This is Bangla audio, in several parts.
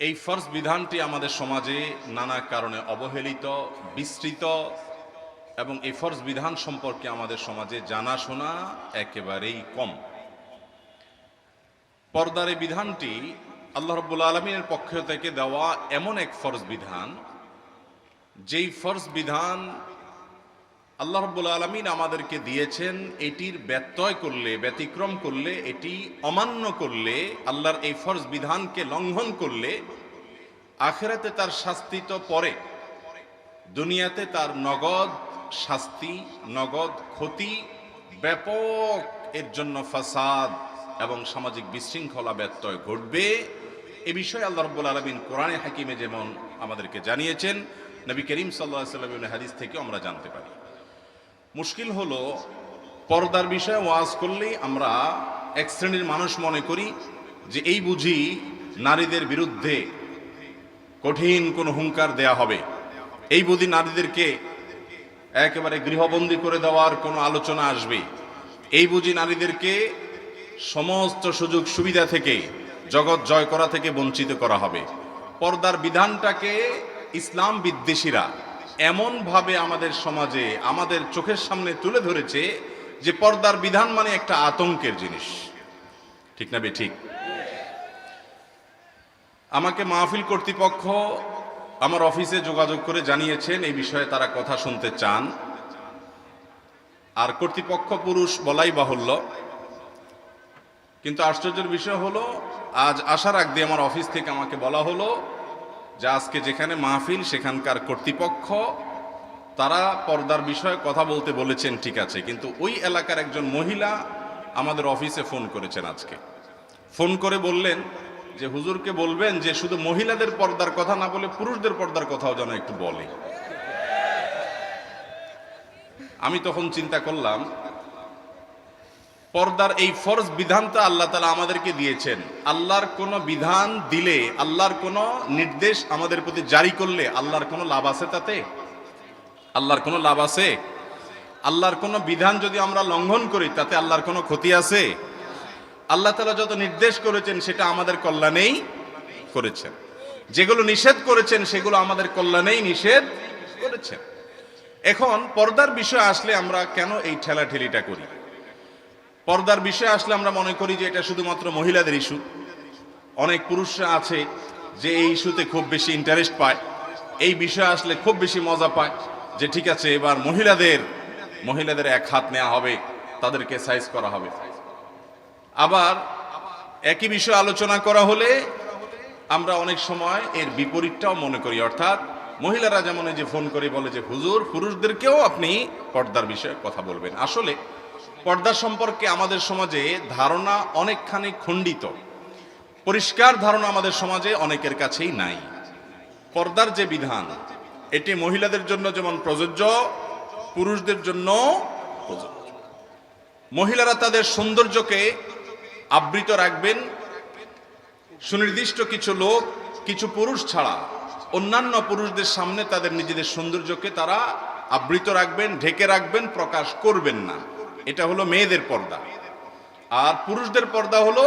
এই ফরজ বিধানটি আমাদের সমাজে নানা কারণে অবহেলিত, বিস্তৃত এবং এই ফরজ বিধান সম্পর্কে আমাদের সমাজে জানাশোনা একেবারেই কম। পর্দার এই বিধানটি আল্লাহ রাব্বুল আলামিনের পক্ষ থেকে দেওয়া এমন এক ফরজ বিধান, যেই ফরজ বিধান আল্লাহ রাব্বুল আলামিন আমাদেরকে দিয়েছেন, এটির ব্যত্যয় করলে, ব্যতিক্রম করলে, এটি অমান্য করলে, আল্লাহর এই ফরজ বিধানকে লঙ্ঘন করলে আখিরাতে তার শাস্তি তো পরে, দুনিয়াতে তার নগদ শাস্তি, নগদ ক্ষতি, ব্যাপক এর জন্য ফাসাদ এবং সামাজিক বিশৃঙ্খলা ব্যত্যয় ঘটবে। এ বিষয়ে আল্লাহ রাব্বুল আলামিন কোরআনে হাকিমে যেমন আমাদেরকে জানিয়েছেন, নবী করিম সাল্লাল্লাহু আলাইহি ওয়াসাল্লামের হাদিস থেকে আমরা জানতে পারি। মুশকিল হলো, পর্দার বিষয়ে ওয়াজ করলেই আমরা এক শ্রেণীর মানুষ মনে করি যে এই বুঝি নারীদের বিরুদ্ধে কঠিন কোনো হুঙ্কার দেয়া হবে, এই বুঝি নারীদেরকে একেবারে গৃহবন্দী করে দেওয়ার কোনো আলোচনা আসবে, এই বুঝি নারীদেরকে সমস্ত সুযোগ সুবিধা থেকে, জগৎ জয় করা থেকে বঞ্চিত করা হবে। পর্দার বিধানটাকে ইসলাম বিদ্বেষীরা এমনভাবে আমাদের সমাজে, আমাদের চোখের সামনে তুলে ধরেছে যে পর্দার বিধান মানে একটা আতঙ্কের জিনিস। ঠিক না ঠিক? আমাকে মাহফিল কর্তৃপক্ষ আমার অফিসে যোগাযোগ করে জানিয়েছেন এই বিষয়ে তারা কথা শুনতে চান। আর কর্তৃপক্ষ পুরুষ বলাই বাহুল্য, কিন্তু আশ্চর্যের বিষয় হলো, আজ আসার আগ দিয়ে আমার অফিস থেকে আমাকে বলা হলো যে আজকে যেখানে মাহফিল সেখানকার কর্তৃপক্ষ তারা পর্দার বিষয়ে কথা বলতে বলেছেন, ঠিক আছে, কিন্তু ওই এলাকার একজন মহিলা আমাদের অফিসে ফোন করেছেন। আজকে ফোন করে বললেন যে হুজুরকে বলবেন যে শুধু মহিলাদের পর্দার কথা না বলে পুরুষদের পর্দার কথাও যেন একটু বলে। আমি তখন চিন্তা করলাম, পর্দার এই ফরজ বিধানটা আল্লাহ তাআলা আমাদেরকে দিয়েছেন। আল্লাহর কোন বিধান দিলে, আল্লাহর কোন নির্দেশ আমাদের প্রতি জারি করলে আল্লাহর কোন লাভ আছে তাতে? আল্লাহর কোন লাভ আছে? আল্লাহর কোন বিধান যদি আমরা লঙ্ঘন করি তাতে আল্লাহর কোন ক্ষতি আছে? আল্লাহ তাআলা যত নির্দেশ করেছেন সেটা আমাদের কল্যাণেই করেছেন, যেগুলো নিষেধ করেছেন সেগুলো আমাদের কল্যাণেই নিষেধ করেছেন। এখন পর্দার বিষয় আসলে আমরা কেন এই ঠেলাঠেলিটা করি? পর্দার বিষয় আসলে আমরা মনে করি যে এটা শুধুমাত্র মহিলাদের ইস্যু। অনেক পুরুষরা আছে যে এই ইস্যুতে খুব বেশি ইন্টারেস্ট পায়, এই বিষয় আসলে খুব বেশি মজা পায়, যে ঠিক আছে এবার মহিলাদের এক হাত নেওয়া হবে, তাদেরকে সাইজ করা হবে। আবার একই বিষয় আলোচনা করা হলে আমরা অনেক সময় এর বিপরীতটাও মনে করি, অর্থাৎ মহিলারা যেমন এই যে ফোন করে বলে যে হুজুর পুরুষদেরকেও আপনি পর্দার বিষয়ে কথা বলবেন। আসলে পর্দা সম্পর্কে আমাদের সমাজে ধারণা অনেকখানি খণ্ডিত, পরিষ্কার ধারণা আমাদের সমাজে অনেকের কাছেই নাই। পর্দার যে বিধান, এটি মহিলাদের জন্য যেমন প্রযোজ্য, পুরুষদের জন্য প্রযোজ্য। মহিলারা তাদের সৌন্দর্যকে আবৃত রাখবেন, সুনির্দিষ্ট কিছু লোক, কিছু পুরুষ ছাড়া অন্যান্য পুরুষদের সামনে তাদের নিজেদের সৌন্দর্যকে তারা আবৃত রাখবেন, ঢেকে রাখবেন, প্রকাশ করবেন না। এটা হলো মেয়েদের পর্দা। আর পুরুষদের পর্দা হলো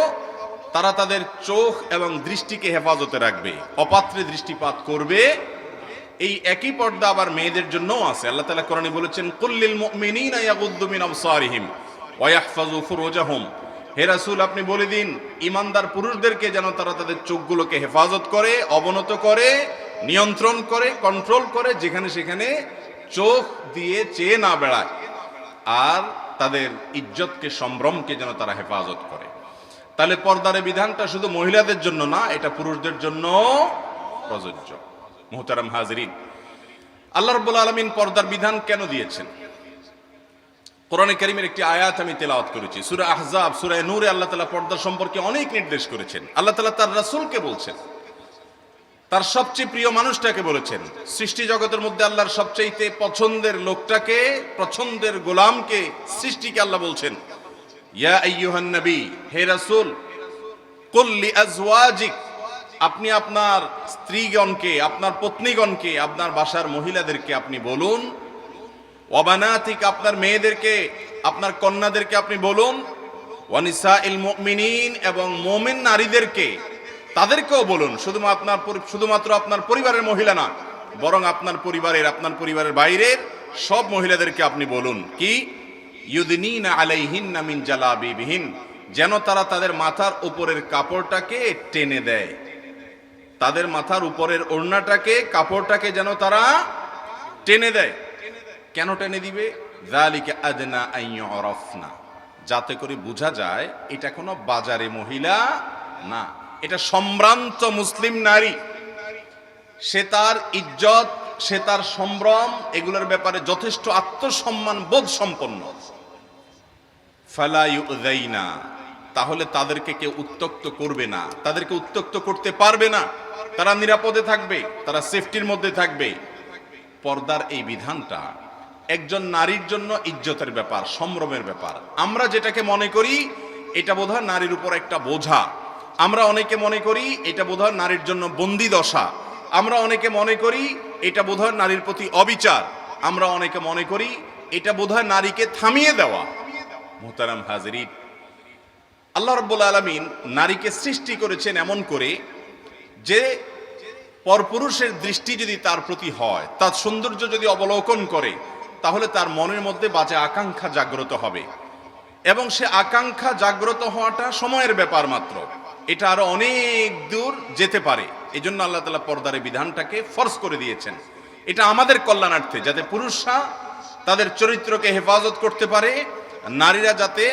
তারা তাদের চোখ এবং দৃষ্টিকে হেফাজতে রাখবে, অপাত্রে দৃষ্টিপাত করবে। এই একই পর্দা আবার মেয়েদের জন্যও আছে। আল্লাহ তাআলা কোরআনে বলেছেন, কুল্লিল মুমিনিনা ইয়াগুদ্দু মিন আবসারিহিম ওয়া ইয়াহফাযু ফুরুজাহুম। হে রাসূল, আপনি বলে দিন ঈমানদার পুরুষদেরকে যেন তারা তাদের চোখগুলোকে হেফাজত করে, অবনত করে, নিয়ন্ত্রণ করে, কন্ট্রোল করে, যেখানে সেখানে চোখ দিয়ে চেয়ে না বেড়ায়, আর তাদের ইজ্জতকে, সম্ভ্রমকে যেন তারা হেফাজত করে। তাহলে পর্দার বিধানটা শুধু মহিলাদের জন্য না, এটা পুরুষদের জন্য প্রযোজ্য। মুহতারাম হাজরিন, আল্লাহ রাব্বুল আলামিন পর্দার বিধান কেন দিয়েছেন? কোরআনে কারীমের একটি আয়াত আমি তেলাওয়াত করেছি, সূরা আহজাব, সূরা নূরে আল্লাহ তাআলা পর্দা সম্পর্কে অনেক নির্দেশ করেছেন। আল্লাহ তাআলা তার রাসূলকে বলছেন, তার সবচেয়ে প্রিয় মানুষটাকে বলেছেন, সৃষ্টি জগতের মধ্যে আল্লাহর সবচেয়ে পছন্দের লোকটাকে, পছন্দের গোলামকে, সৃষ্টিকে আল্লাহ বলছেন, ইয়া আইয়ুহান নবী, হে রাসূল, কুল লিআজওয়াজিক, আপনি আপনার স্ত্রীগণকে, আপনার পত্নীগণকে, আপনার বাসার মহিলাদেরকে আপনি বলুন, ওয়া বানাতিক, আপনার মেয়েদেরকে, আপনার কন্যাদেরকে আপনি বলুন, ওয়া নিসাইল মুমিনিন, এবং মুমিন নারীদেরকে তাদেরকেও বলুন, শুধুমাত্র আপনার পরিবারের মহিলা না, বরং আপনার পরিবারের বাইরের সব মহিলাদেরকে আপনি বলুন কি, ইউদনিনা আলাইহিন্না মিন জালাবিবিহিন, যেন তারা তাদের মাথার উপরের কাপড়টাকে টেনে দেয়, তাদের মাথার উপরের ওড়নাটাকে, কাপড়টাকে যেন তারা টেনে দেয়। কেন টেনে দিবে? যালিকা আদনা আন ইউরাফনা, যাতে করে বোঝা যায় এটা কোনো বাজারে মহিলা না, এটা সম্ভ্রান্ত মুসলিম নারী, সে তার ইজ্জত, সে তার সম্ভ্রম, এগুলোর ব্যাপারে যথেষ্ট আত্মসম্মান বোধ সম্পন্ন। ফালা ইউযাইনা, তাহলে তাদেরকে কেউ উত্ত্যক্ত করবে না, তাদেরকে উত্ত্যক্ত করতে পারবে না, তারা নিরাপদে থাকবে, তারা সেফটির মধ্যে থাকবে। পর্দার এই বিধানটা একজন নারীর জন্য ইজ্জতের ব্যাপার, সম্ভ্রমের ব্যাপার। আমরা যেটাকে মনে করি এটা বোধহয় নারীর উপর একটা বোঝা, আমরা অনেকে মনে করি এটা বোধহয় নারীর জন্য বন্দি দশা, আমরা অনেকে মনে করি এটা বোধহয় নারীর প্রতি অবিচার, আমরা অনেকে মনে করি এটা বোধহয় নারীকে থামিয়ে দেওয়া। মুহতারাম হাজিরিন, আল্লাহ রাব্বুল আলামিন নারীকে সৃষ্টি করেছেন এমন করে যে পরপুরুষের দৃষ্টি যদি তার প্রতি হয়, তার সৌন্দর্য যদি অবলোকন করে, তাহলে তার মনের মধ্যে বাজে আকাঙ্ক্ষা জাগ্রত হবে, এবং সে আকাঙ্ক্ষা জাগ্রত হওয়াটা সময়ের ব্যাপার মাত্র, এটা আরো অনেক দূর যেতে পারে। এই জন্য আল্লাহ তাআলা পর্দার বিধানটাকে ফরজ করে দিয়েছেন। এটা আমাদের কল্যাণার্থে, যাতে পুরুষরা তাদের চরিত্রকে হেফাজত করতে পারে, নারীরা যাতে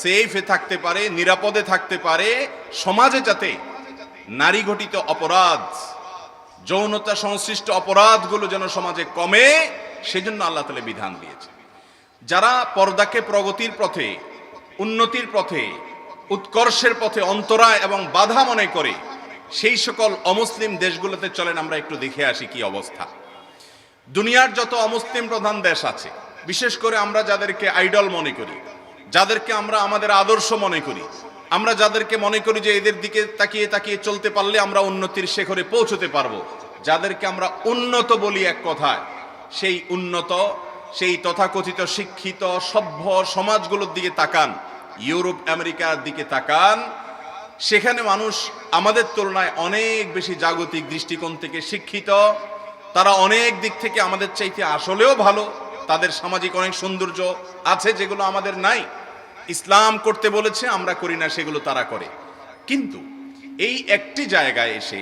সেফে থাকতে পারে, নিরাপদে থাকতে পারে, সমাজে যাতে নারী ঘটিত অপরাধ, যৌনতা সংশ্লিষ্ট অপরাধগুলো যেন সমাজে কমে, সেজন্য আল্লাহ তাআলা বিধান দিয়েছে। যারা পর্দাকে প্রগতির পথে, উন্নতির পথে, উৎকর্ষের পথে অন্তরায় এবং বাধা মনে করে, সেই সকল অমুসলিম দেশগুলোতে চলেন আমরা একটু দেখে আসি কি অবস্থা। দুনিয়ার যত অমুসলিম প্রধান দেশ আছে, বিশেষ করে আমরা যাদেরকে আইডল মনে করি, যাদেরকে আমরা আমাদের আদর্শ মনে করি, আমরা যাদেরকে মনে করি যে এদের দিকে তাকিয়ে তাকিয়ে চলতে পারলে আমরা উন্নতির শিখরে পৌঁছতে পারবো, যাদেরকে আমরা উন্নত বলি এক কথায়, সেই উন্নত, সেই তথাকথিত শিক্ষিত সভ্য সমাজগুলোর দিকে তাকান, ইউরোপ আমেরিকার দিকে তাকান, সেখানে মানুষ আমাদের তুলনায় অনেক বেশি জাগতিক দৃষ্টিকোণ থেকে শিক্ষিত, তারা অনেক দিক থেকে আমাদের চাইতে আসলেও ভালো, তাদের সামাজিক অনেক সৌন্দর্য আছে যেগুলো আমাদের নাই। ইসলাম করতে বলেছে, আমরা করি না, সেগুলো তারা করে। কিন্তু এই একটি জায়গায় এসে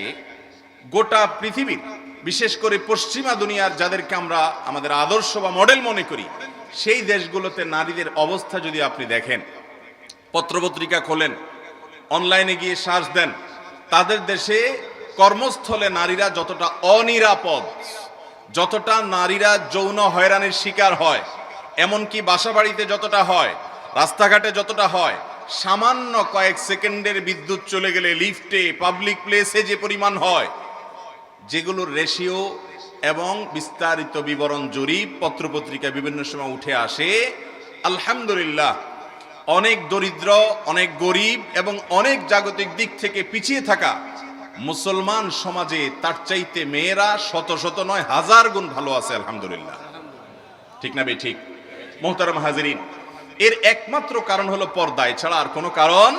গোটা পৃথিবীর, বিশেষ করে পশ্চিমা দুনিয়ার যাদেরকে আমরা আমাদের আদর্শ বা মডেল মনে করি, সেই দেশগুলোতে নারীদের অবস্থা যদি আপনি দেখেন, পত্রপত্রিকা খোলেন, অনলাইনে গিয়ে সার্চ দেন, তাদের দেশে কর্মস্থলে নারীরা যতটা অনিরাপদ, যতটা নারীরা যৌন হয়রানির শিকার হয়, এমনকি বাসাবাড়িতে যতটা হয়, রাস্তাঘাটে যতটা হয়, সামান্য কয়েক সেকেন্ডের বিদ্যুৎ চলে গেলে লিফটে, পাবলিক প্লেসে যে পরিমাণ হয়, যেগুলোর রেশিও এবং বিস্তারিত বিবরণ জরিপ পত্রপত্রিকায় বিভিন্ন সময় উঠে আসে, আলহামদুলিল্লাহ অনেক দরিদ্র, অনেক গরিব এবং অনেক জাগতিক দিক থেকে পিছিয়ে থাকা মুসলমান সমাজে তার চাইতে মেয়েরা শত শত নয় হাজার গুণ ভালো আছে, আলহামদুলিল্লাহ। ঠিক না বে ঠিক? মুহতারাম হাজিরিন, এর একমাত্র কারণ হলো পর্দা, এছাড়া আর কোনো কারণ